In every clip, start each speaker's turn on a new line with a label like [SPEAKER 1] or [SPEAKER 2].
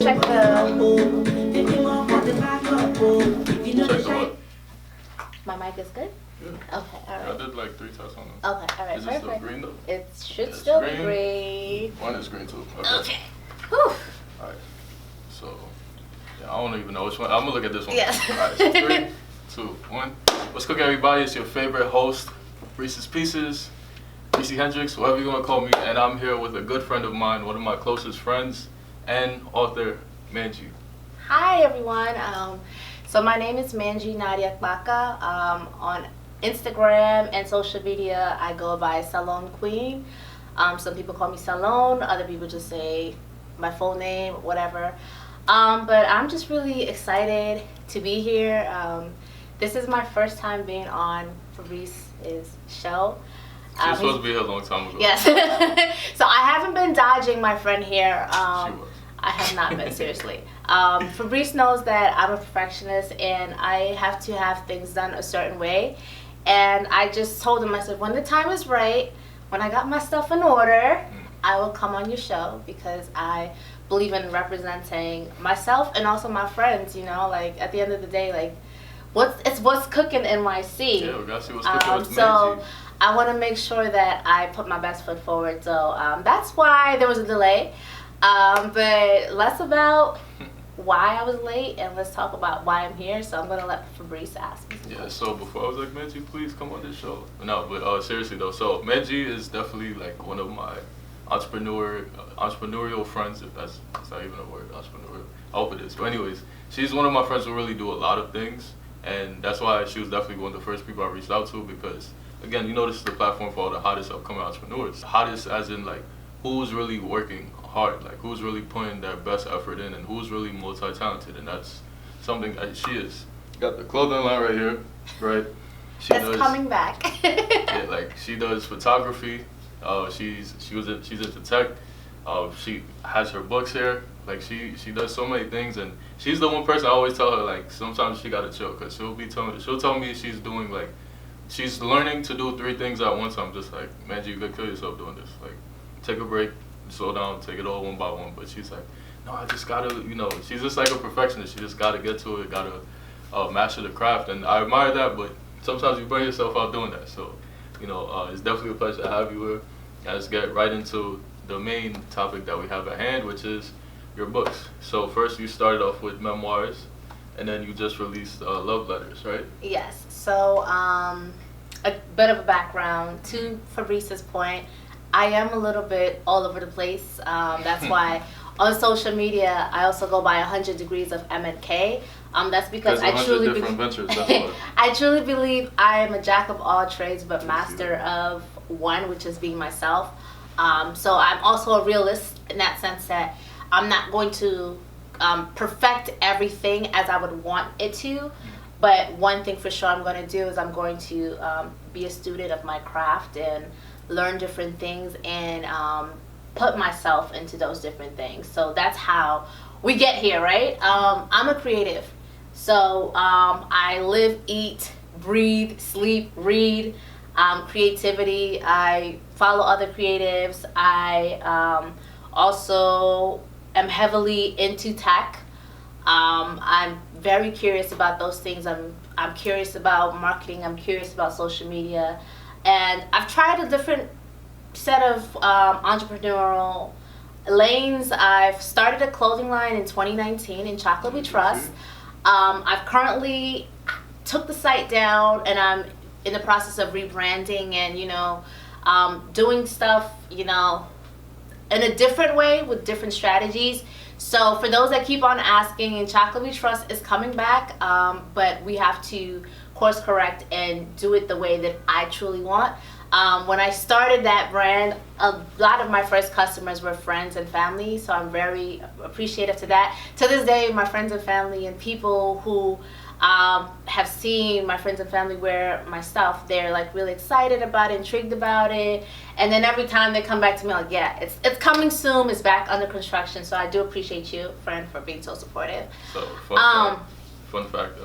[SPEAKER 1] Check the.
[SPEAKER 2] Check the what?
[SPEAKER 1] My mic is good?
[SPEAKER 2] Yeah.
[SPEAKER 1] Okay, alright.
[SPEAKER 2] I did like 3 tests on them.
[SPEAKER 1] Okay, alright,
[SPEAKER 2] Is it
[SPEAKER 1] perfect.
[SPEAKER 2] still green though?
[SPEAKER 1] It should
[SPEAKER 2] Yes,
[SPEAKER 1] still
[SPEAKER 2] green.
[SPEAKER 1] be green.
[SPEAKER 2] One is green too.
[SPEAKER 1] Okay. Whew.
[SPEAKER 2] Alright. So, yeah, I don't even know which one. I'm gonna look at this one.
[SPEAKER 1] Yes.
[SPEAKER 2] Alright, so 3, 2, 1. What's cooking, everybody? It's your favorite host, Reese's Pieces, Reese Hendricks, whatever you wanna call me. And I'm here with a good friend of mine, one of my closest friends, and author, Mangie.
[SPEAKER 1] Hi everyone. So my name is Mangie Nadia Kpaka. On Instagram and social media, I go by Salon Queen. Some people call me Salon. Other people just say my full name, whatever. But I'm just really excited to be here. This is my first time being on Fabrice's show.
[SPEAKER 2] She was supposed to be here a long time ago.
[SPEAKER 1] Yes. So I haven't been dodging my friend here.
[SPEAKER 2] She was.
[SPEAKER 1] I have not been, seriously. Fabrice knows that I'm a perfectionist and I have to have things done a certain way. And I just told him, I said, when the time is right, when I got my stuff in order, I will come on your show because I believe in representing myself and also my friends, you know, like at the end of the day, like what's cooking NYC.
[SPEAKER 2] Yeah, we gotta see what's cooking with
[SPEAKER 1] So
[SPEAKER 2] Mangie.
[SPEAKER 1] I want to make sure that I put my best foot forward. So that's why there was a delay. But less about why I was late and let's talk about why I'm here. So I'm going to let Fabrice ask me.
[SPEAKER 2] Yeah, so before I was like, Mangie, please come on this show. No, but seriously though, so Mangie is definitely like one of my entrepreneurial friends, if that's not even a word, entrepreneurial. I hope it is. But anyways, she's one of my friends who really do a lot of things. And that's why she was definitely one of the first people I reached out to because, again, you know this is the platform for all the hottest upcoming entrepreneurs. Hottest as in like who's really working hard, like who's really putting their best effort in and who's really multi-talented, and that's something that she is. Got the clothing line right here, right?
[SPEAKER 1] It's coming back.
[SPEAKER 2] Yeah, like she does photography. She's into tech. She has her books here. Like she does so many things, and she's the one person I always tell her like sometimes she gotta chill, cause she'll tell me she's doing like she's learning to do 3 things at once. I'm just like, man, you could kill yourself doing this. Like, take a break, slow down, take it all one by one. But she's like, no, I just gotta, you know, she's just like a perfectionist. She just gotta get to it, gotta master the craft, and I admire that. But sometimes you burn yourself out doing that. So, you know, it's definitely a pleasure to have you here. Let's get right into the main topic that we have at hand, which is your books. So first, you started off with memoirs, and then you just released love letters, right?
[SPEAKER 1] Yes. So a bit of a background to Fabrice's point. I am a little bit all over the place. That's why on social media I also go by 100 degrees of M&K. That's because I truly believe
[SPEAKER 2] ventures, that's what.
[SPEAKER 1] I truly believe I am a jack of all trades but master of one, which is being myself. So I'm also a realist in that sense that I'm not going to perfect everything as I would want it to. But one thing for sure I'm going to do is I'm going to be a student of my craft and learn different things and put myself into those different things. So that's how we get here, right? I'm a creative. So I live, eat, breathe, sleep, read, creativity. I follow other creatives. I also am heavily into tech. I'm very curious about those things. I'm curious about marketing. I'm curious about social media. And I've tried a different set of entrepreneurial lanes. I've started a clothing line in 2019 in Chocolate We Trust. I've currently took the site down and I'm in the process of rebranding and, you know, doing stuff, you know, in a different way with different strategies. So for those that keep on asking, and Chocolate We Trust is coming back, but we have to course correct and do it the way that I truly want. When I started that brand, a lot of my first customers were friends and family, so I'm very appreciative to that. To this day, my friends and family and people who have seen my friends and family wear my stuff, they're like really excited about it, intrigued about it, and then every time they come back to me like, yeah, it's coming soon, it's back under construction. So I do appreciate you, friend, for being so supportive.
[SPEAKER 2] So fun fact,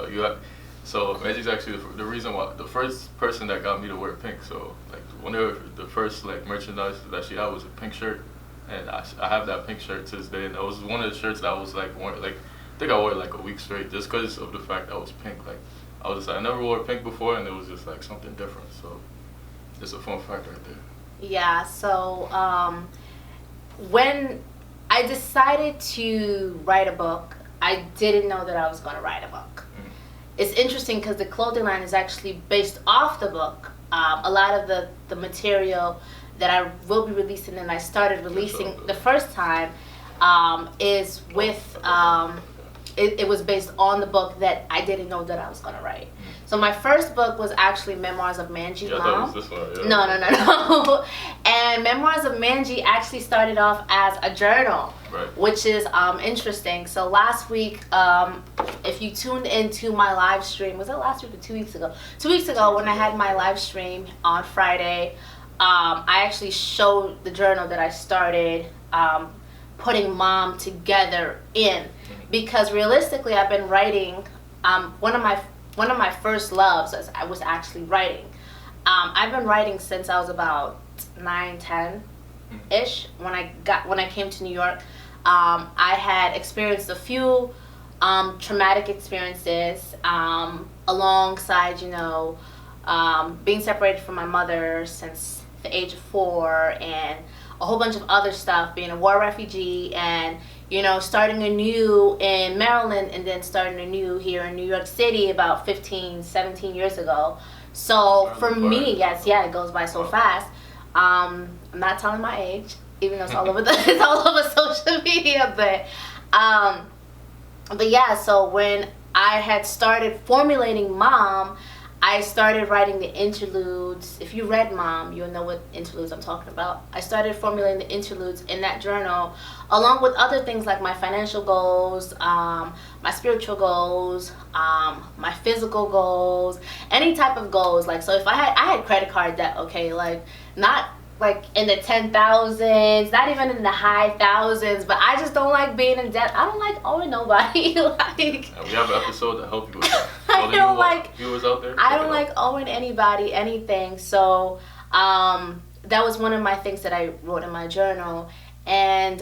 [SPEAKER 2] so Mangie's actually the reason why, the first person that got me to wear pink. So like one of the first like merchandise that she had was a pink shirt, and I have that pink shirt to this day. And it was one of the shirts that I was like, I think I wore it like a week straight just because of the fact that it was pink. Like I never wore pink before, and it was just like something different. So it's a fun fact right there.
[SPEAKER 1] Yeah. So when I decided to write a book, I didn't know that I was going to write a book. Mm-hmm. It's interesting because the clothing line is actually based off the book. A lot of the material that I will be releasing and I started releasing the first time is with, it was based on the book that I didn't know that I was going to write. So my first book was actually Memoirs of Mangie.
[SPEAKER 2] I thought it was this one. Yeah.
[SPEAKER 1] No. And Memoirs of Mangie actually started off as a journal,
[SPEAKER 2] right,
[SPEAKER 1] which is interesting. So last week, if you tuned into my live stream, was it last week or 2 weeks ago? 2 weeks ago when I had my live stream on Friday, I actually showed the journal that I started putting mom together in, because realistically I've been writing, one of my first loves I was actually writing. I've been writing since I was about 9, 10-ish. When I came to New York, I had experienced a few traumatic experiences alongside, being separated from my mother since the age of 4, and a whole bunch of other stuff, being a war refugee, and starting anew in Maryland, and then starting anew here in New York City about 15, 17 years ago. So for me, yes, it goes by so fast. I'm not telling my age, even though it's all over it's all over social media, but yeah. So when I had started formulating Mom, I started writing the interludes. If you read Mom, you'll know what interludes I'm talking about. I started formulating the interludes in that journal, along with other things like my financial goals, my spiritual goals, my physical goals, any type of goals. Like, so if I had credit card debt, okay, like not like in the 10,000s, not even in the high thousands, but I just don't like being in debt. I don't like owing nobody. Like,
[SPEAKER 2] we have an episode to help you with that.
[SPEAKER 1] I don't like
[SPEAKER 2] viewers out there.
[SPEAKER 1] I don't like owing anybody anything. So that was one of my things that I wrote in my journal. And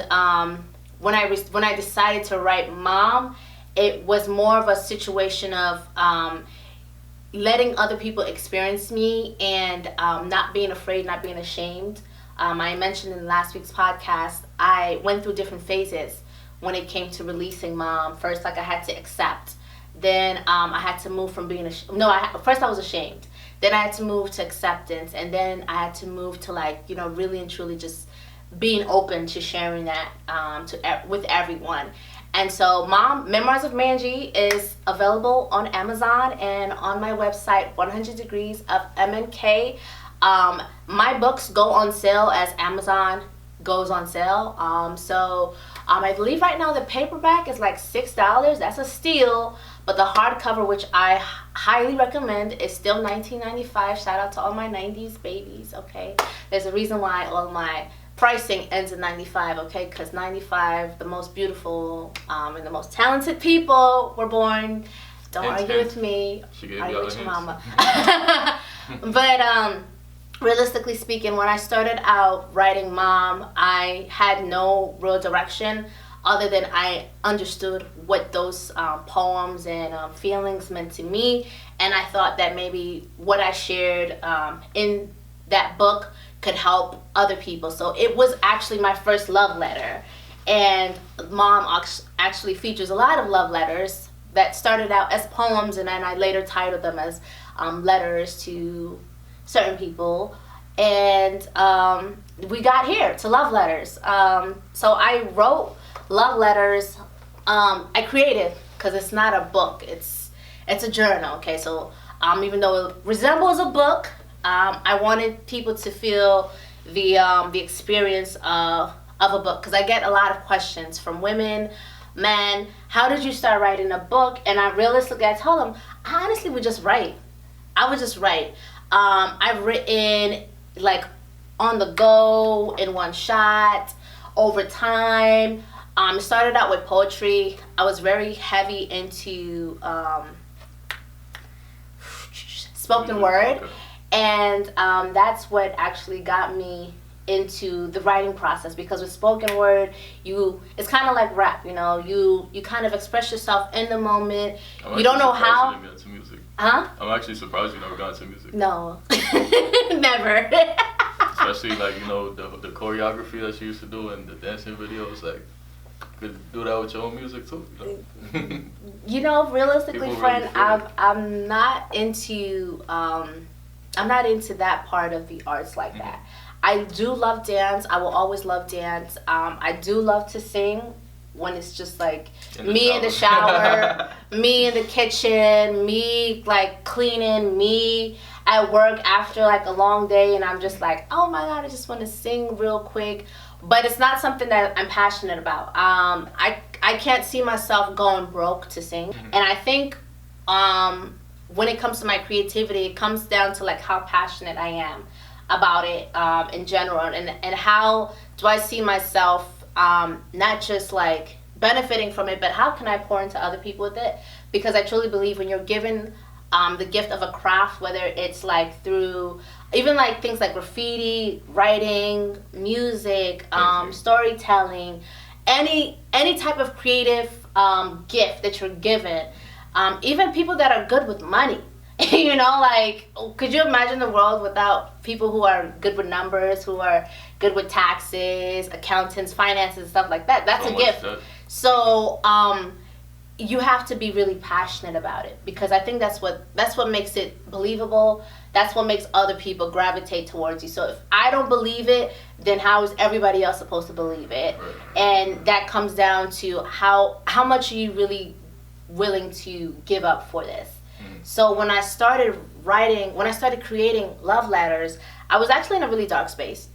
[SPEAKER 1] when I decided to write Mom, it was more of a situation of letting other people experience me, and not being afraid, not being ashamed. I mentioned in last week's podcast, I went through different phases when it came to releasing Mom. First, like, I had to accept. Then I had to move from being first I was ashamed. Then I had to move to acceptance, and then I had to move to really and truly just being open to sharing that with everyone. And so Mom, Memoirs of Mangie is available on Amazon and on my website, 100 Degrees of MNK. My books go on sale as Amazon goes on sale. I believe right now the paperback is like $6. That's a steal. But the hardcover, which I highly recommend, is still $19.95. Shout out to all my 90s babies, okay? There's a reason why all my pricing ends at $95, okay? Because $95, the most beautiful and the most talented people were born. Don't argue with me. Argue with your mama. But realistically speaking, when I started out writing Mom, I had no real direction other than I understood what those poems and feelings meant to me. And I thought that maybe what I shared in that book could help other people. So it was actually my first love letter. And Mom actually features a lot of love letters that started out as poems, and then I later titled them as letters to certain people. And we got here to love letters. So I wrote love letters. I created, because it's not a book, it's a journal, okay? So even though it resembles a book, I wanted people to feel the experience of a book, because I get a lot of questions from women, men. How did you start writing a book? And I tell them, I honestly would just write. I would just write. I've written like on the go, in one shot, over time. Started out with poetry. I was very heavy into spoken word. And that's what actually got me into the writing process, because with spoken word, it's kind of like rap, you kind of express yourself in the moment. You don't know how.
[SPEAKER 2] You never got into music.
[SPEAKER 1] Huh?
[SPEAKER 2] I'm actually surprised you never got into music.
[SPEAKER 1] No. Never.
[SPEAKER 2] Especially like the choreography that she used to do and the dancing videos, like you could do that with your own music too.
[SPEAKER 1] Realistically,
[SPEAKER 2] People
[SPEAKER 1] friend,
[SPEAKER 2] really
[SPEAKER 1] I'm not into that part of the arts like that. I do love dance. I will always love dance. I do love to sing when it's just like me in the shower, me in the kitchen, me like cleaning, me at work after like a long day, and I'm just like, oh my God, I just want to sing real quick. But it's not something that I'm passionate about. I can't see myself going broke to sing. And I think when it comes to my creativity, it comes down to like how passionate I am about it in general, and how do I see myself not just like benefiting from it, but how can I pour into other people with it? Because I truly believe when you're given the gift of a craft, whether it's like through even like things like graffiti, writing, music, storytelling, any type of creative gift that you're given, even people that are good with money. Like, could you imagine the world without people who are good with numbers, who are good with taxes, accountants, finances, stuff like that? That's a gift. So you have to be really passionate about it, because I think that's what makes it believable. That's what makes other people gravitate towards you. So if I don't believe it, then how is everybody else supposed to believe it?
[SPEAKER 2] Right.
[SPEAKER 1] And that comes down to how much are you really willing to give up for this? So when I started creating love letters, I was actually in a really dark space.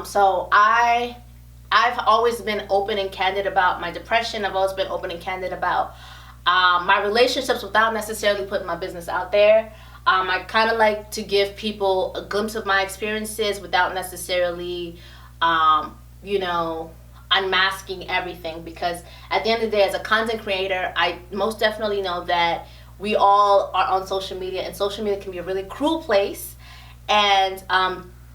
[SPEAKER 1] So I've always been open and candid about my depression. I've always been open and candid about my relationships without necessarily putting my business out there. I kind of like to give people a glimpse of my experiences without necessarily, unmasking everything. Because at the end of the day, as a content creator, I most definitely know that we all are on social media, and social media can be a really cruel place. And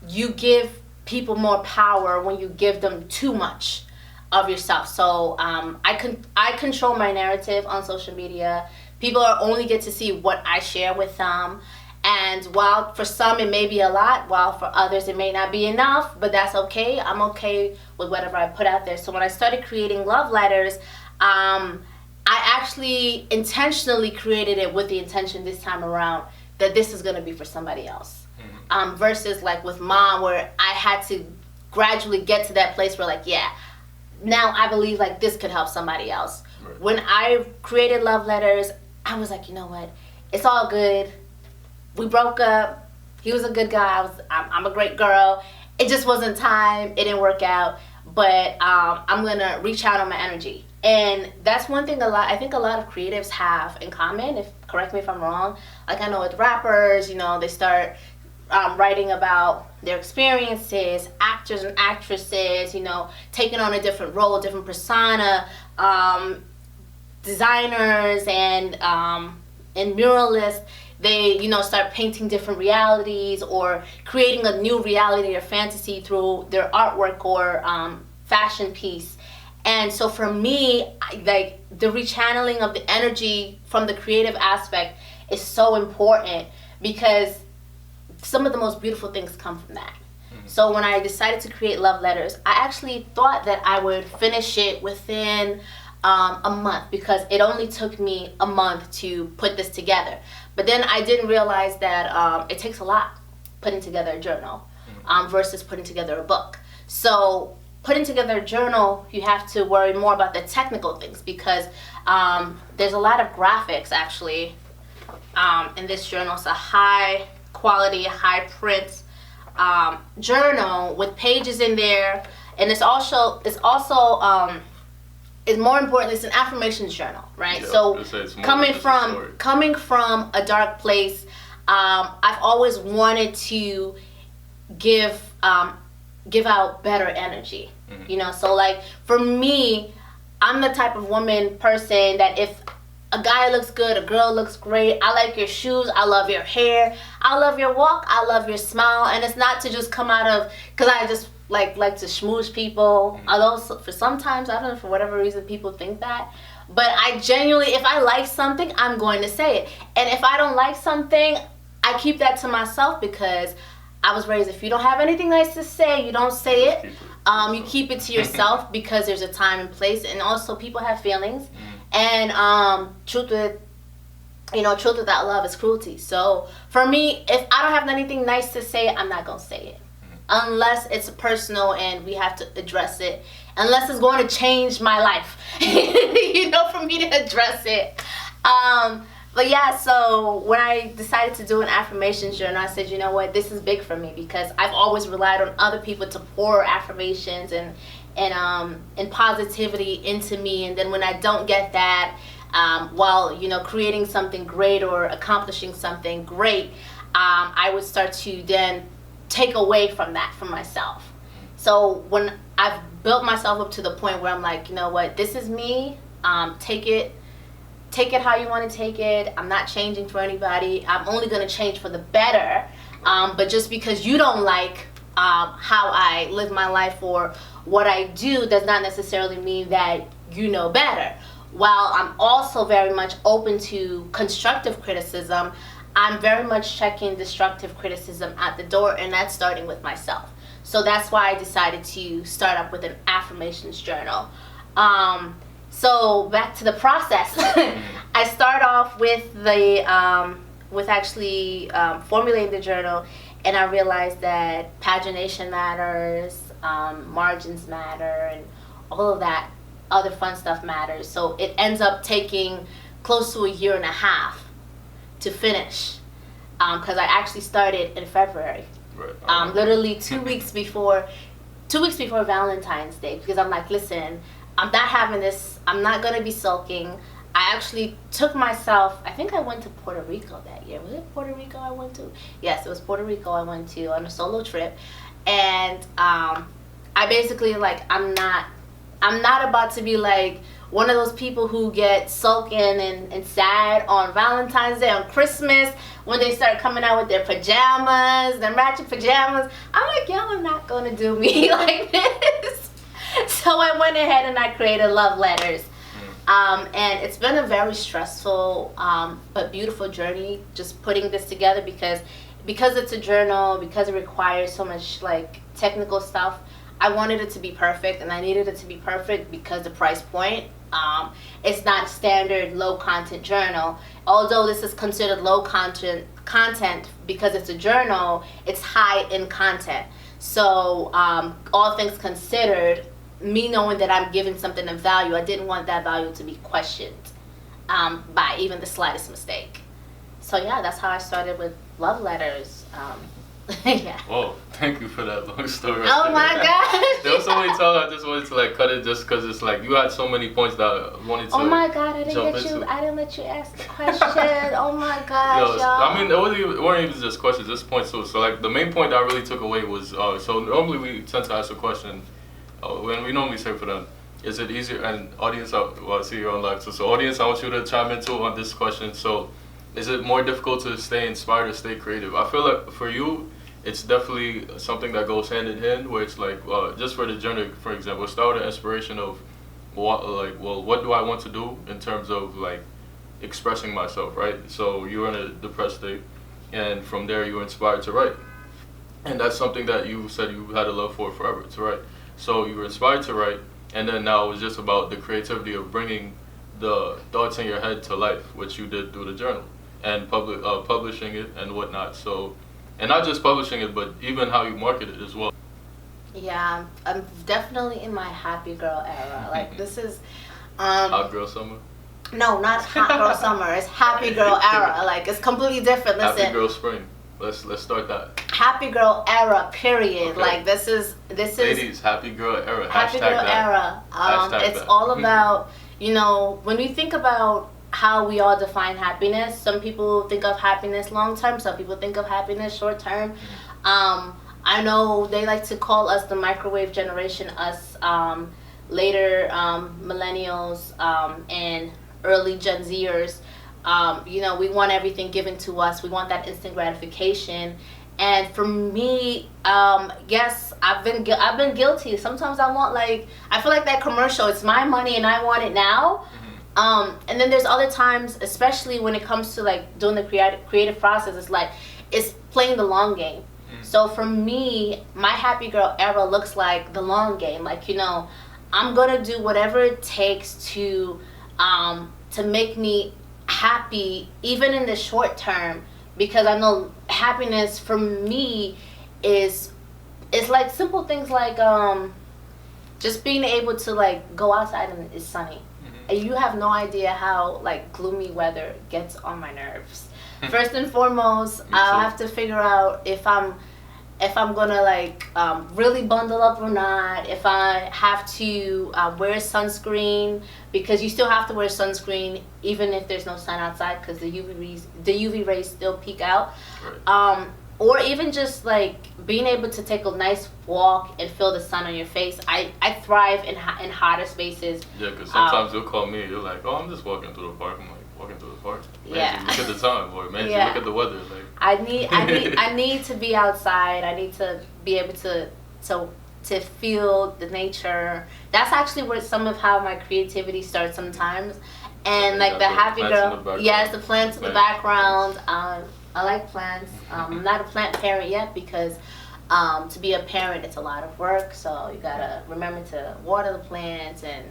[SPEAKER 1] you give people more power when you give them too much of yourself. So I control my narrative on social media. People only get to see what I share with them. And while for some it may be a lot, while for others it may not be enough, but that's okay. I'm okay with whatever I put out there. So when I started creating love letters, I actually intentionally created it with the intention this time around that this is going to be for somebody else. Versus like with Mom, where I had to gradually get to that place where like, yeah, now I believe like this could help somebody else. Right. When I created love letters, I was like, you know what? It's all good. We broke up. He was a good guy. I'm a great girl. It just wasn't time. It didn't work out. But I'm going to reach out on my energy. And that's one thing I think a lot of creatives have in common. Correct me if I'm wrong. Like I know with rappers, they start writing about their experiences, actors and actresses, taking on a different role, different persona, designers and muralists. They, start painting different realities or creating a new reality or fantasy through their artwork or fashion piece. And so for me, like the rechanneling of the energy from the creative aspect is so important, because some of the most beautiful things come from that. So when I decided to create love letters, I actually thought that I would finish it within a month, because it only took me a month to put this together. But then I didn't realize that it takes a lot putting together a journal versus putting together a book. So putting together a journal, you have to worry more about the technical things, because there's a lot of graphics actually in this journal. It's a high quality, high print journal with pages in there, and it's more importantly, it's an affirmations journnl, right?
[SPEAKER 2] Yeah,
[SPEAKER 1] so coming from a dark place, I've always wanted to give out better energy. So like for me, I'm the type of person that if a guy looks good, a girl looks great, I like your shoes, I love your hair, I love your walk, I love your smile. And it's not to just come out of, because I just like to schmooze people. Although for sometimes, I don't know, for whatever reason, people think that. But I genuinely, if I like something, I'm going to say it. And if I don't like something, I keep that to myself, because I was raised, if you don't have anything nice to say, you don't say it. You keep it to yourself, because there's a time and place. And also, people have feelings. And truth without love is cruelty. So for me, if I don't have anything nice to say, I'm not going to say it. Unless it's personal and we have to address it. Unless it's going to change my life, for me to address it. But yeah, so when I decided to do an affirmations journal, I said, you know what, this is big for me, because I've always relied on other people to pour affirmations and positivity into me. And then when I don't get that, while creating something great or accomplishing something great, I would start to then take away from that from myself. So when I've built myself up to the point where I'm like, you know what, this is me. Take it how you want to take it. I'm not changing for anybody. I'm only going to change for the better. But just because you don't like how I live my life or what I do does not necessarily mean that you know better. While I'm also very much open to constructive criticism, I'm very much checking destructive criticism at the door, and that's starting with myself. So that's why I decided to start up with an affirmations journal. So back to the process. I start off with formulating the journal, and I realized that pagination matters, margins matter, and all of that other fun stuff matters. So it ends up taking close to a year and a half to finish, because I actually started in February.
[SPEAKER 2] Right.
[SPEAKER 1] Literally 2 weeks before Valentine's Day, because I'm like, listen, I'm not having this. I'm not gonna be sulking. I actually took myself, I think I went to Puerto Rico that year. Was it Puerto Rico I went to? Yes, it was Puerto Rico I went to on a solo trip. And I basically, I'm not about to be like one of those people who get sulking and sad on Valentine's Day, on Christmas, when they start coming out with their pajamas, their matching pajamas. I'm like, y'all are not going to do me like this. So I went ahead and I created love letters. And it's been a very stressful but beautiful journey just putting this together, because it's a journal, because it requires so much technical stuff. I wanted it to be perfect, and I needed it to be perfect because the price point. It's not a standard low content journal. Although this is considered low content because it's a journal, it's high in content. So all things considered, me knowing that I'm giving something of value, I didn't want that value to be questioned by even the slightest mistake. So yeah, that's how I started with love letters. Yeah.
[SPEAKER 2] Whoa, thank you for that long story.
[SPEAKER 1] Oh my gosh.
[SPEAKER 2] There was so many times I just wanted to cut it, just because it's you had so many points that I wanted to.
[SPEAKER 1] Oh my god, I didn't let you ask the question. Oh my gosh, y'all.
[SPEAKER 2] I mean, it weren't even just questions, just points too. So the main point I really took away was, so normally we tend to ask a question, when we normally say for them, is it easier, and audience, I see you're on live, so audience, I want you to chime in too on this question. So is it more difficult to stay inspired or stay creative? I feel like for you, it's definitely something that goes hand in hand, where it's just for the journey, for example, start with an inspiration of what do I want to do in terms of expressing myself, right? So you were in a depressed state, and from there you were inspired to write. And that's something that you said you had a love for forever, to write. So you were inspired to write, and then now it was just about the creativity of bringing the thoughts in your head to life, which you did through the journal and publishing it and whatnot. So, and not just publishing it, but even how you market it as well.
[SPEAKER 1] Yeah, I'm definitely in my happy girl era. This is
[SPEAKER 2] Hot girl summer?
[SPEAKER 1] No, not hot girl summer. It's happy girl era. It's completely different. Listen.
[SPEAKER 2] Happy girl spring. Let's start that.
[SPEAKER 1] Happy girl era. Period.
[SPEAKER 2] Okay.
[SPEAKER 1] This is.
[SPEAKER 2] Ladies, happy girl era.
[SPEAKER 1] Happy
[SPEAKER 2] Hashtag
[SPEAKER 1] girl
[SPEAKER 2] that.
[SPEAKER 1] era. It's
[SPEAKER 2] that.
[SPEAKER 1] all about when we think about how we all define happiness. Some people think of happiness long term. Some people think of happiness short term. I know they like to call us the microwave generation. Us later millennials and early Gen Zers. You know, we want everything given to us. We want that instant gratification. And for me, yes, I've been guilty. Sometimes I want, like, I feel like that commercial. It's my money and I want it now. And then there's other times, especially when it comes to like doing the creative process, it's like it's playing the long game. So for me, my happy girl era looks like the long game. Like, you know, I'm gonna do whatever it takes to make me happy, even in the short term, because I know happiness for me is like simple things like just being able to like go outside and it's sunny. And you have no idea how like gloomy weather gets on my nerves. First and foremost, I'll have to figure out if I'm gonna like really bundle up or not, if I have to wear sunscreen, because you still have to wear sunscreen even if there's no sun outside, because the UV rays still peek out. Right. Or even just like being able to take a nice walk and feel the sun on your face. I thrive in hotter spaces.
[SPEAKER 2] Yeah, because sometimes you'll call me, you're like, oh, I'm just walking through the park. I'm like, walking through the park? Man, yeah. Look at the time, or man, look at the weather. Like,
[SPEAKER 1] I need to be outside. I need to be able to feel the nature. That's actually where some of how my creativity starts sometimes. And like the happy girl, yes, the plants in the background. I like plants. I'm not a plant parent yet because to be a parent, it's a lot of work. So you gotta remember to water the plants and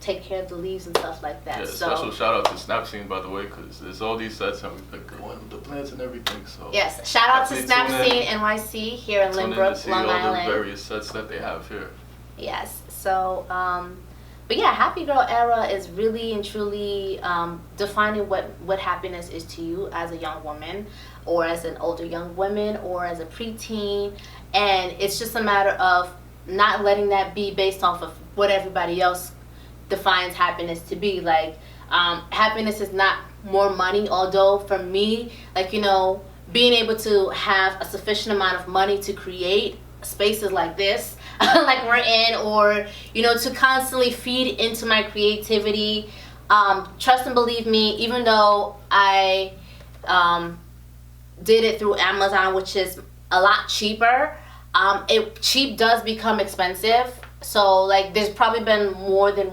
[SPEAKER 1] take care of the leaves and stuff like that.
[SPEAKER 2] Yeah, special shout out to Snap Scene, by the way, because there's all these sets and we pick good one with the plants and everything. So
[SPEAKER 1] yes, shout out to Snap Scene NYC here in Lynbrook, Long Island.
[SPEAKER 2] All the various sets that they have here.
[SPEAKER 1] Yes. So, but yeah, happy girl era is really and truly defining what happiness is to you as a young woman, or as an older young woman, or as a preteen, and it's just a matter of not letting that be based off of what everybody else defines happiness to be. Like, happiness is not more money, although for me, like, you know, being able to have a sufficient amount of money to create spaces like this like we're in, or, you know, to constantly feed into my creativity. Trust and believe me, even though I did it through Amazon, which is a lot cheaper, cheap does become expensive. So like there's probably been more than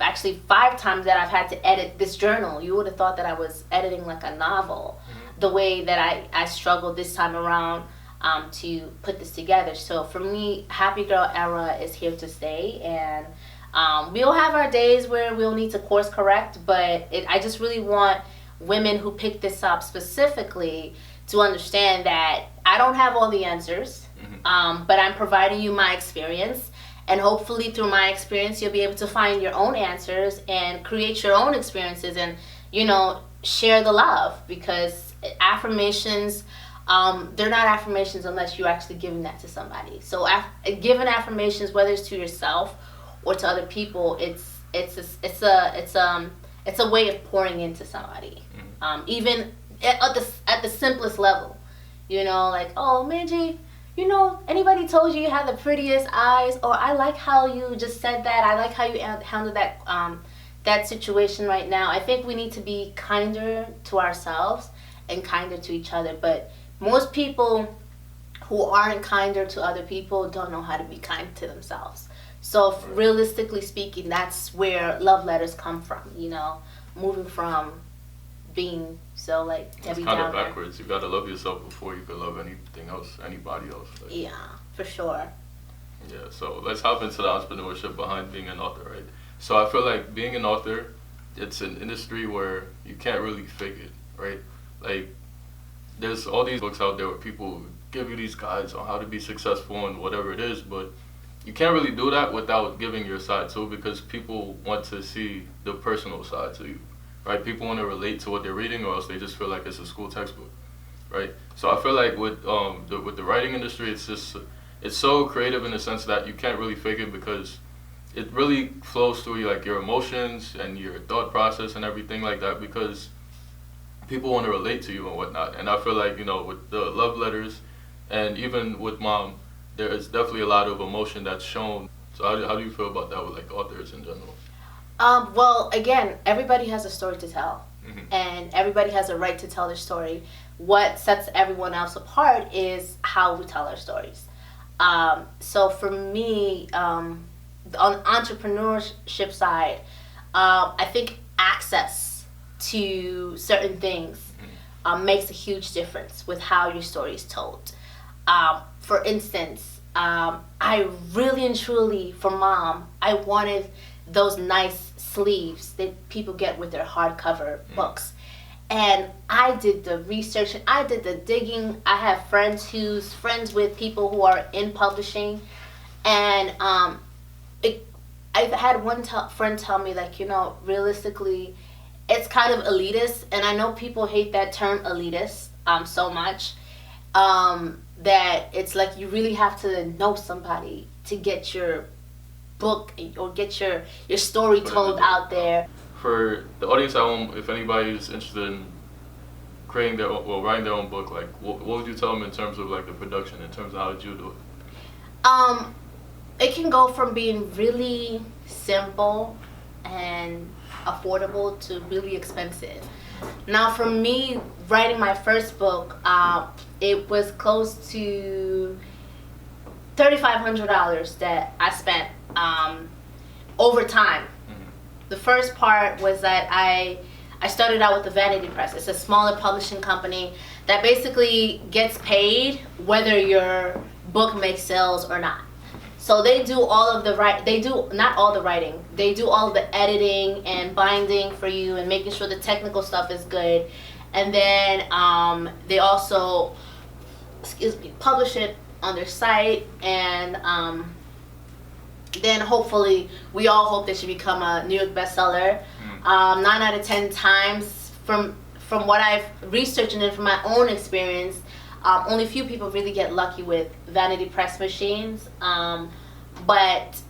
[SPEAKER 1] actually 5 times that I've had to edit this journal. You would have thought that I was editing like a novel, the way that I struggled this time around to put this together. So for me, happy girl era is here to stay, and we'll have our days where we'll need to course correct, but I just really want women who pick this up specifically to understand that I don't have all the answers, but I'm providing you my experience, and hopefully through my experience you'll be able to find your own answers and create your own experiences, and, you know, share the love, because affirmations, they're not affirmations unless you're actually giving that to somebody. So giving affirmations, whether it's to yourself or to other people, it's a way of pouring into somebody. Even at the simplest level, you know, like, oh, Mangie, you know, anybody told you had the prettiest eyes, or I like how you just said that, I like how you handled that situation right now. I think we need to be kinder to ourselves and kinder to each other, but most people who aren't kinder to other people don't know how to be kind to themselves. So realistically speaking, that's where love letters come from, you know, moving from being so like Debbie Downer.
[SPEAKER 2] It's kind of backwards. You gotta love yourself before you can love anything else, anybody else. Like,
[SPEAKER 1] yeah, for sure.
[SPEAKER 2] Yeah, so let's hop into the entrepreneurship behind being an author, right? So I feel like being an author, it's an industry where you can't really fake it, right? Like, there's all these books out there where people give you these guides on how to be successful and whatever it is, but you can't really do that without giving your side too, because people want to see the personal side to you, right? People want to relate to what they're reading, or else they just feel like it's a school textbook, right? So I feel like with the writing industry, it's so creative in the sense that you can't really fake it, because it really flows through you, like your emotions and your thought process and everything like that, because people want to relate to you and whatnot. And I feel like, you know, with the love letters and even with Mom, there is definitely a lot of emotion that's shown. So how do you feel about that with like authors in general?
[SPEAKER 1] Well, again, everybody has a story to tell,
[SPEAKER 2] Mm-hmm.
[SPEAKER 1] and everybody has a right to tell their story. What sets everyone else apart is how we tell our stories. So for me, on the entrepreneurship side, I think access to certain things makes a huge difference with how your story is told. For instance, I really and truly, for mom, I wanted those nice sleeves that people get with their hardcover books. And I did the research and I did the digging. I have friends who's friends with people who are in publishing. And I've had one friend tell me, like, realistically, it's kind of elitist. And I know people hate that term elitist so much. That it's like you really have to know somebody to get your book or get your story told out there.
[SPEAKER 2] For the audience at home, if anybody is interested in creating writing their own book, like what would you tell them in terms of like the production, in terms of how did you do it?
[SPEAKER 1] It can go from being really simple and affordable to really expensive. Now, for me, writing my first book, it was close to $3,500 that I spent over time. The first part was that I started out with the Vanity Press. It's a smaller publishing company that basically gets paid whether your book makes sales or not. So they do all of the not all the writing. They do all of the editing and binding for you and making sure the technical stuff is good. And then they also, publish it on their site, and then hopefully we all hope that you become a New York bestseller. 9 out of 10 times, from what I've researched and from my own experience, only few people really get lucky with Vanity Press machines, but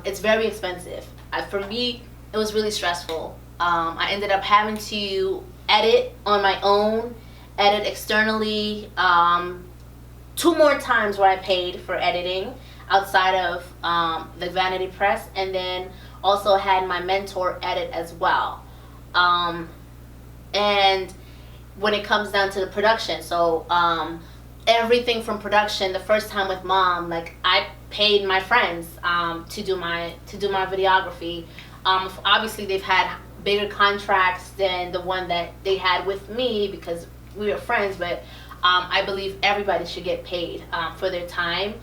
[SPEAKER 1] it's very expensive. For me, it was really stressful. I ended up having to edit on my own, edit externally, 2 more times where I paid for editing outside of the Vanity Press, and then also had my mentor edit as well. And when it comes down to the production, so everything from production, the first time with mom, like I paid my friends to do my videography. Obviously they've had bigger contracts than the one that they had with me because we were friends, but I believe everybody should get paid for their time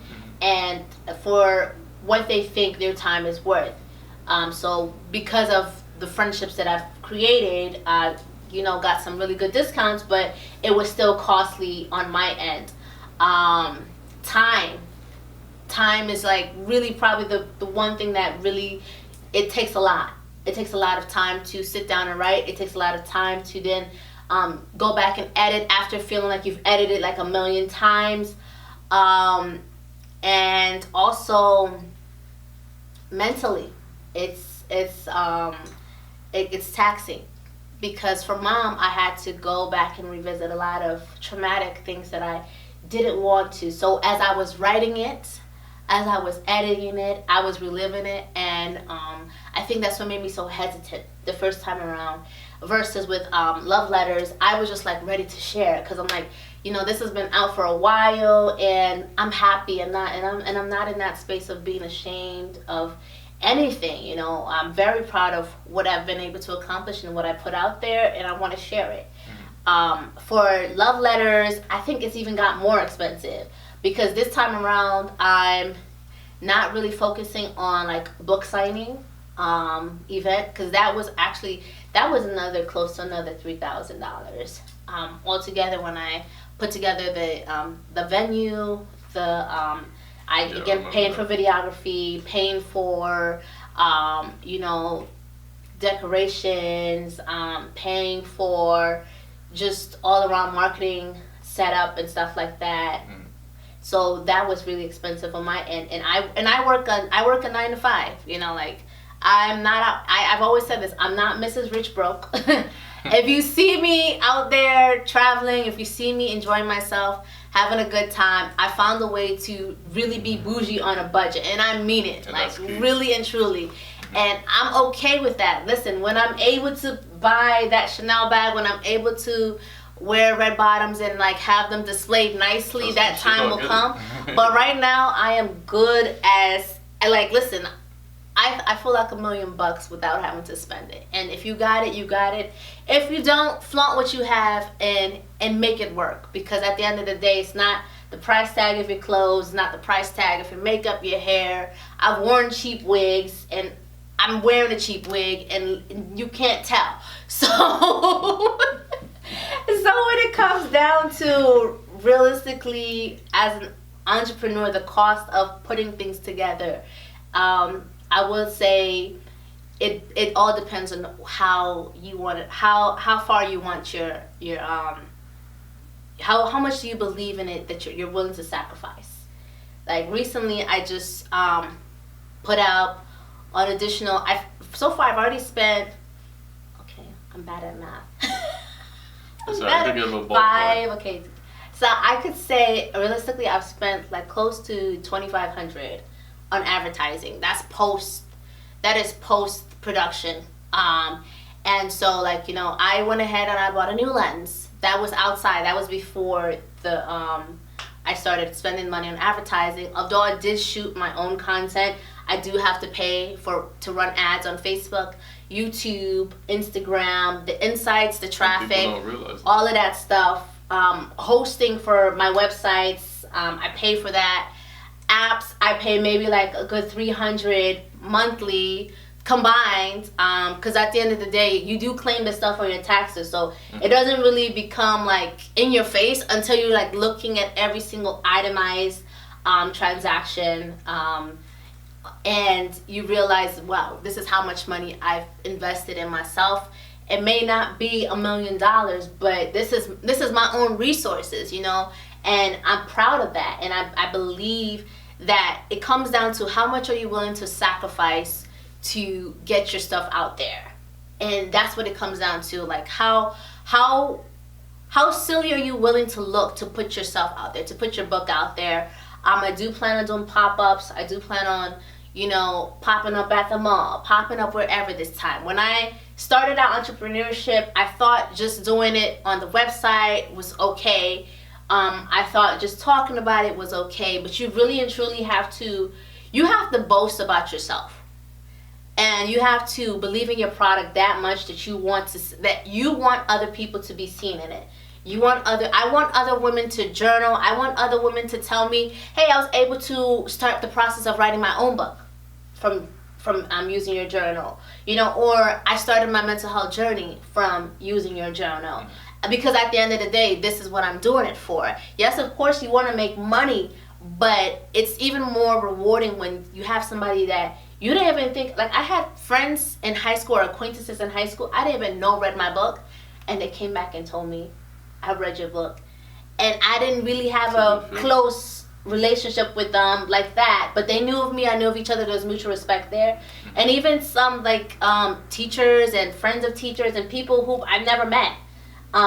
[SPEAKER 1] and for what they think their time is worth. So because of the friendships that I've created, got some really good discounts, but it was still costly on my end. Time is like really probably the one thing that really, it takes a lot. It takes a lot of time to sit down and write. It takes a lot of time to then go back and edit after feeling like you've edited like a million times. And also mentally, it's taxing, because for mom I had to go back and revisit a lot of traumatic things that I didn't want to. So as I was writing it, as I was editing it, I was reliving it, and I think that's what made me so hesitant the first time around. Versus with love letters, I was just like ready to share, because I'm like, this has been out for a while, and I'm happy, and I'm not in that space of being ashamed of anything. I'm very proud of what I've been able to accomplish and what I put out there, and I want to share it. For love letters, I think it's even got more expensive, because this time around I'm not really focusing on like book signing event, because that was another close to another $3,000 altogether. When I put together the venue, paying for videography, paying for decorations, paying for just all around marketing setup and stuff like that. So that was really expensive on my end, and I work a 9 to 5. I'm not. I've always said this. I'm not Mrs. Rich Broke. If you see me out there traveling, if you see me enjoying myself, having a good time, I found a way to really be bougie on a budget, and I mean it,
[SPEAKER 2] And
[SPEAKER 1] like really and truly. And I'm okay with that. Listen, when I'm able to buy that Chanel bag, when I'm able to wear red bottoms and like have them displayed nicely, that time will come. But right now, I am good as, like, listen, I feel like $1,000,000 without having to spend it. And if you got it, you got it. If you don't, flaunt what you have and make it work. Because at the end of the day, it's not the price tag of your clothes, it's not the price tag of your makeup, your hair. I've worn cheap wigs, and I'm wearing a cheap wig, and you can't tell. So, so when it comes down to realistically, as an entrepreneur, the cost of putting things together, I would say it all depends on how you want it, how far you want your how much do you believe in it that you're willing to sacrifice. Like recently, I just put out an additional. So far I've already spent. Okay, I'm bad at math.
[SPEAKER 2] So I could give a ballpark.
[SPEAKER 1] 5. Okay, so I could say realistically I've spent like close to $2,500 on advertising. That is post production. And so like, you know, I went ahead and I bought a new lens. That was outside. That was before I started spending money on advertising. Although I did shoot my own content, I do have to pay to run ads on Facebook, YouTube, Instagram, the insights, the traffic,
[SPEAKER 2] People don't realize
[SPEAKER 1] all of that stuff. Hosting for my websites, I pay for that. Apps, I pay maybe like a good $300 monthly combined, because at the end of the day, you do claim the stuff on your taxes, so it doesn't really become like in your face until you're like looking at every single itemized transaction, and you realize, wow, this is how much money I've invested in myself. It may not be $1,000,000, but this is my own resources, you know, and I'm proud of that, and I believe that it comes down to how much are you willing to sacrifice to get your stuff out there. And that's what it comes down to, like how silly are you willing to look to put yourself out there, to put your book out there. I do plan on doing pop-ups. I do plan on, you know, popping up at the mall, popping up wherever this time. When I started out entrepreneurship, I thought just doing it on the website was okay. I thought just talking about it was okay, but you really and truly have to boast about yourself. And you have to believe in your product that much that you want other people to be seen in it. I want other women to journal. I want other women to tell me, hey, I was able to start the process of writing my own book from using your journal. You know, or I started my mental health journey from using your journal. Because at the end of the day, this is what I'm doing it for. Yes, of course, you want to make money, but it's even more rewarding when you have somebody that you didn't even think. Like, I had friends in high school or acquaintances in high school I didn't even know read my book, and they came back and told me, I read your book. And I didn't really have a close relationship with them like that, but they knew of me, I knew of each other. There was mutual respect there. And even some like teachers and friends of teachers and people who I've never met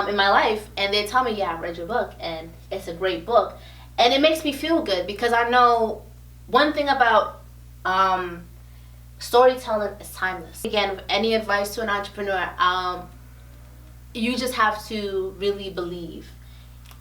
[SPEAKER 1] in my life, and they tell me, yeah, I read your book and it's a great book. And it makes me feel good because I know one thing about storytelling is timeless. Again, any advice to an entrepreneur, you just have to really believe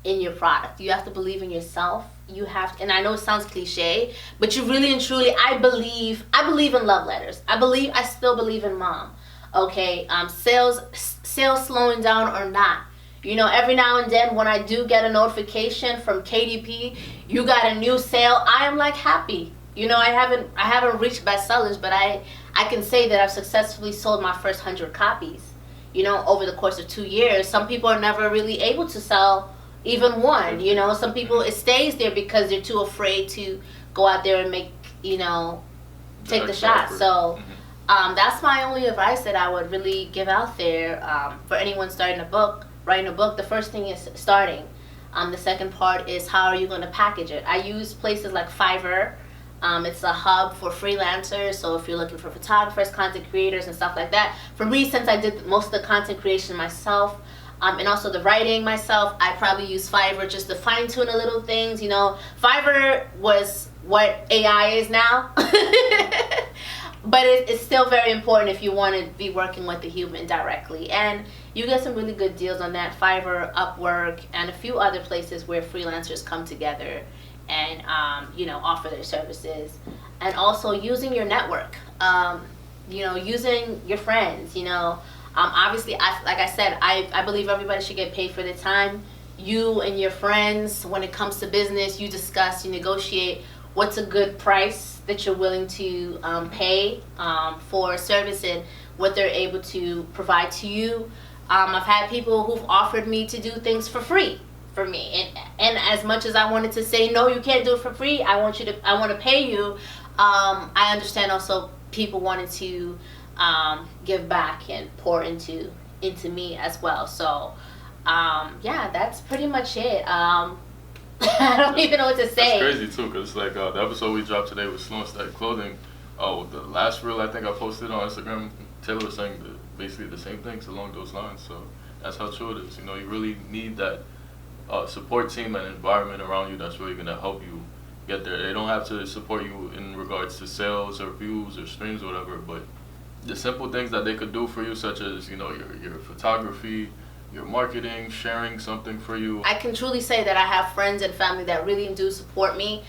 [SPEAKER 1] in your product. You have to believe in yourself. You have to, and I know it sounds cliche, but you really and truly, I believe in love letters. I still believe in mom. Okay, sales slowing down or not. You know, every now and then when I do get a notification from KDP, you got a new sale, I am like happy. You know, I haven't reached bestsellers, but I can say that I've successfully sold my first 100 copies. You know, over the course of 2 years. Some people are never really able to sell even one. You know, some people, it stays there because they're too afraid to go out there and make, you know, take the shot. So that's my only advice that I would really give out there for anyone writing a book. The first thing is starting. The second part is how are you going to package it. I use places like Fiverr. It's a hub for freelancers, so if you're looking for photographers, content creators, and stuff like that. For me, since I did most of the content creation myself, and also the writing myself, I probably use Fiverr just to fine-tune a little things. You know, Fiverr was what AI is now. but it's still very important if you want to be working with the human directly. And you get some really good deals on that. Fiverr, Upwork, and a few other places where freelancers come together and offer their services. And also using your network, using your friends. Obviously, like I said, I believe everybody should get paid for their time. You and your friends, when it comes to business, you discuss, you negotiate what's a good price that you're willing to pay for a service and what they're able to provide to you. I've had people who've offered me to do things for free for me, and as much as I wanted to say no, you can't do it for free, I want to pay you. I understand also people wanted to give back and pour into me as well. So that's pretty much it. I don't even know what to say.
[SPEAKER 2] That's crazy too, because like the episode we dropped today was Slow and Steady Clothing. The last reel I think I posted on Instagram, Taylor was saying basically the same things along those lines. So that's how true it is. You really need that support team and environment around you that's really gonna help you get there. They don't have to support you in regards to sales or views or streams or whatever, but the simple things that they could do for you, such as your photography, your marketing, sharing something for you.
[SPEAKER 1] I can truly say that I have friends and family that really do support me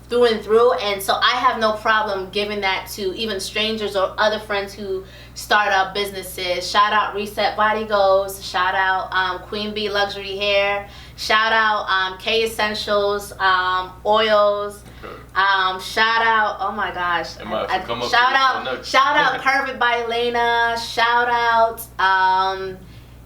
[SPEAKER 1] through and through, and so I have no problem giving that to even strangers or other friends who start up businesses. Shout out Reset Body Goals, shout out Queen Bee Luxury Hair, shout out K Essentials Oils. Okay. Shout out, oh my gosh, shout out Curve It by Elena, shout out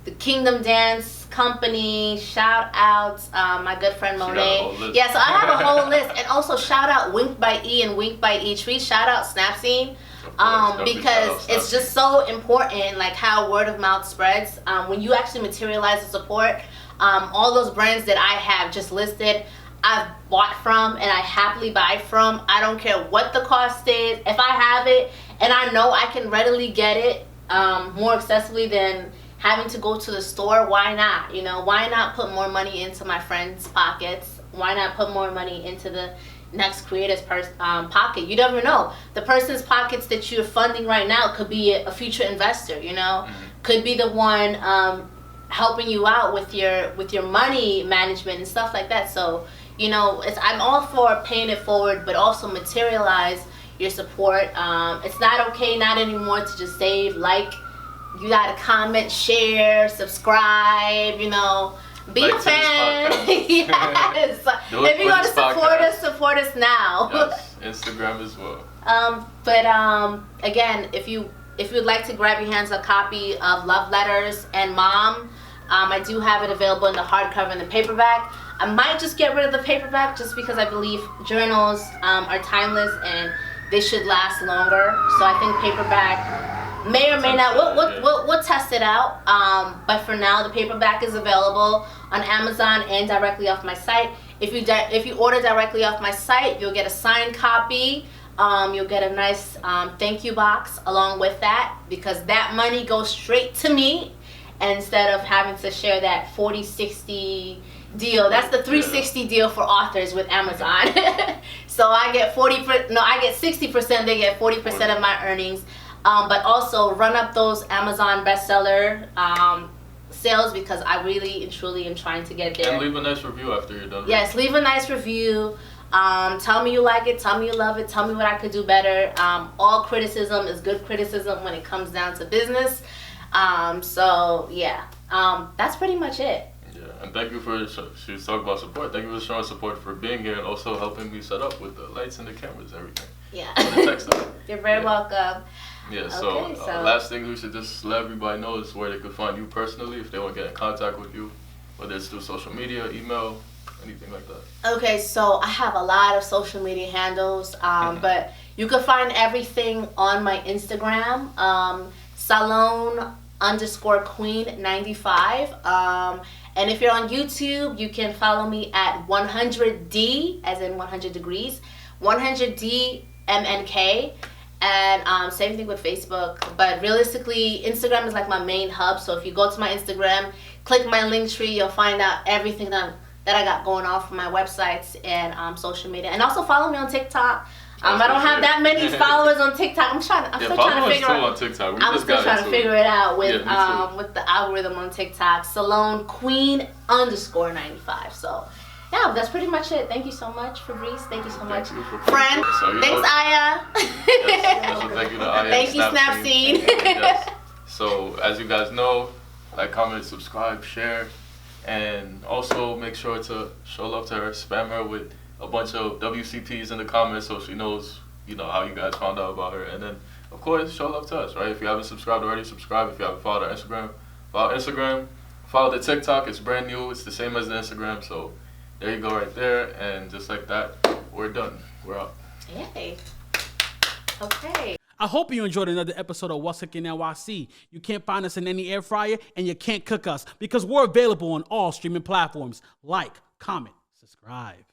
[SPEAKER 1] the Kingdom Dance Company, shout out my good friend Monet. Yeah, so I have a whole list. And also shout out Wink by E and Wink by E Tree. Shout out Snapseed. Because it's just so important, like how word of mouth spreads. When you actually materialize the support, all those brands that I have just listed, I've bought from and I happily buy from. I don't care what the cost is. If I have it and I know I can readily get it more accessibly than having to go to the store, why not? Why not put more money into my friends' pockets? Why not put more money into the next creator's pocket? You never know. The person's pockets that you're funding right now could be a future investor, could be the one helping you out with your money management and stuff like that. So, I'm all for paying it forward, but also materialize your support. It's not okay, not anymore, to just save, like, you gotta comment, share, subscribe, be a fan. Yes. If you're gonna support us now.
[SPEAKER 2] Yes. Instagram as well.
[SPEAKER 1] But again, if you'd like to grab your hands a copy of Love Letters and Mom, I do have it available in the hardcover and the paperback. I might just get rid of the paperback just because I believe journals are timeless and they should last longer. So I think paperback may or may not. We'll test it out. But for now, the paperback is available on Amazon and directly off my site. If you order directly off my site, you'll get a signed copy. You'll get a nice thank you box along with that, because that money goes straight to me instead of having to share that 40-60 deal. That's the 360 deal for authors with Amazon. So I get 60%, they get 40% of my earnings. But also run up those Amazon bestseller sales, because I really and truly am trying to get there.
[SPEAKER 2] And leave a nice review after you're done.
[SPEAKER 1] Yes, leave a nice review. Tell me you like it, tell me you love it, tell me what I could do better. All criticism is good criticism when it comes down to business. So yeah, that's pretty much it.
[SPEAKER 2] Yeah, and thank you for, she was talking about support. Thank you for showing support, for being here, and also helping me set up with the lights and the cameras, everything.
[SPEAKER 1] Yeah.
[SPEAKER 2] The
[SPEAKER 1] You're very welcome.
[SPEAKER 2] Yeah, so last thing we should just let everybody know is where they could find you personally if they want to get in contact with you, whether it's through social media, email, anything like that.
[SPEAKER 1] Okay, so I have a lot of social media handles, but you can find everything on my Instagram, Salone_Queen95. And if you're on YouTube, you can follow me at 100D, as in 100 degrees, 100D MNK. And same thing with Facebook, but realistically Instagram is like my main hub. So if you go to my Instagram, click my link tree, you'll find out everything that I got going on for my websites and social media. And also follow me on TikTok. I don't have that many followers on TikTok. I'm still trying to figure out.
[SPEAKER 2] On TikTok.
[SPEAKER 1] I'm still trying to figure it out with the algorithm on TikTok. Salone Queen _95. So yeah, that's pretty much it. Thank you so much, Fabrice. Thank you so much, friend. Thanks, Aya.
[SPEAKER 2] Yes, thank you to Aya.
[SPEAKER 1] Thank you, Snapseed.
[SPEAKER 2] Yes. So as you guys know, like, comment, subscribe, share, and also make sure to show love to her. Spam her with a bunch of WCTs in the comments so she knows, how you guys found out about her. And then, of course, show love to us, right? If you haven't subscribed already, subscribe. If you haven't followed our Instagram, follow Instagram. Follow the TikTok. It's brand new. It's the same as the Instagram. So there you go right there. And just like that, we're done. We're out.
[SPEAKER 1] Yay. Okay.
[SPEAKER 3] I hope you enjoyed another episode of What's Cookin' NYC. You can't find us in any air fryer, and you can't cook us because we're available on all streaming platforms. Like, comment, subscribe.